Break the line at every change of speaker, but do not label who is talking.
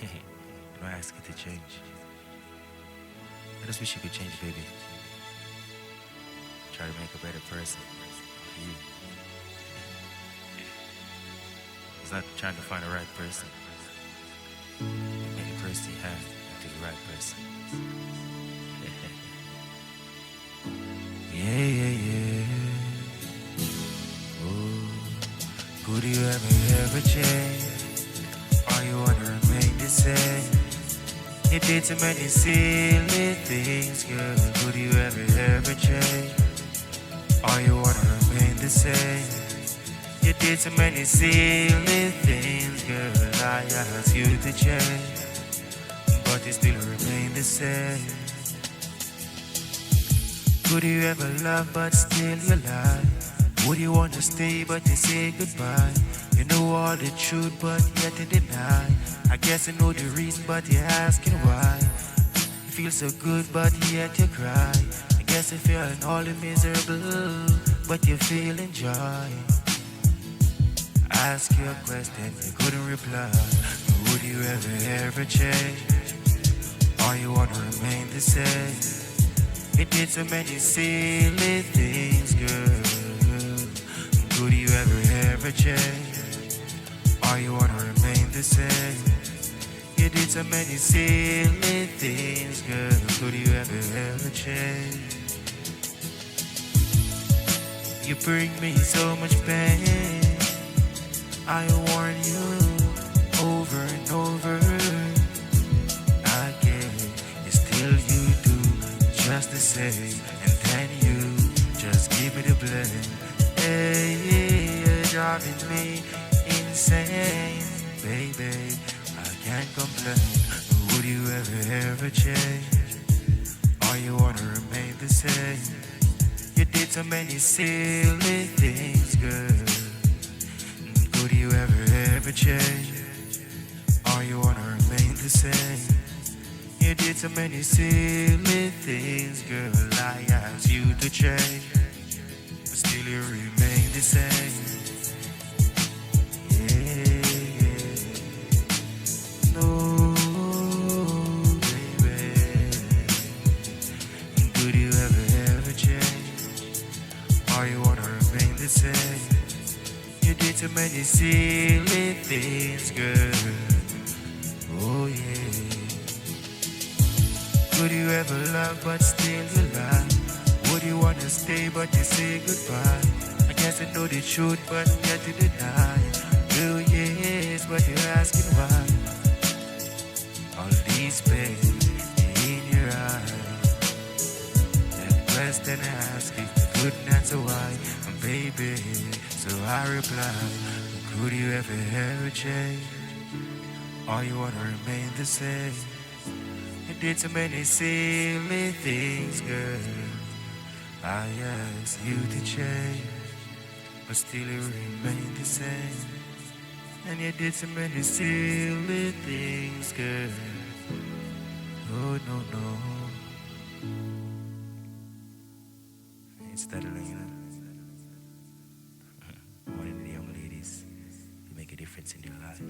You know, I ask you to change. I just wish you could change, baby. Try to make a better person for you. It's not trying to find the right person. Make the person you have into the right person. Yeah, yeah, yeah. Oh, could you ever change? Or you wanna remain the same? You did too many silly things, girl. Could you ever change? Or you wanna remain the same? You did too many silly things, girl. I asked you to change, but you still remain the same. Could you ever love but still you lie? Would you wanna stay but you say goodbye? You know all the truth but yet you deny. I guess you know the reason but you're asking why. You feel so good but yet you cry. I guess you feel all the miserable but you feeling joy. I ask you a question you couldn't reply. Would you ever change? Or you wanna remain the same? You did so many silly things, girl. Could you ever change? Or you wanna remain the same? You did so many silly things, girl. Could you ever change? You bring me so much pain. I warn you over and over again. It's still you do just the same, and then you just give me the blame. Hey, you're driving me insane, baby. I can't complain. Would you ever change? Or you wanna remain the same? You did so many silly things, girl. Could you ever change? Or you wanna remain the same? You did so many silly things, girl. I asked you to change, but still you remain the same. Yeah, yeah. No, baby. Could you ever change? Or you wanna remain the same? You did so many silly things, girl. Oh yeah. Could you ever love but still you lie? Would you wanna stay but you say goodbye? I guess I know the truth but yet you deny. Oh yes, but you're asking why. All these pain in your eyes. That question I ask you couldn't answer why. And baby, so I reply, could you ever change? Or you wanna remain the same? You did so many silly things, girl. I asked you to change, but still you remain the same. And you did so many silly things, girl. Oh no no. It's that Laing. One of the young ladies, you make a difference in your life.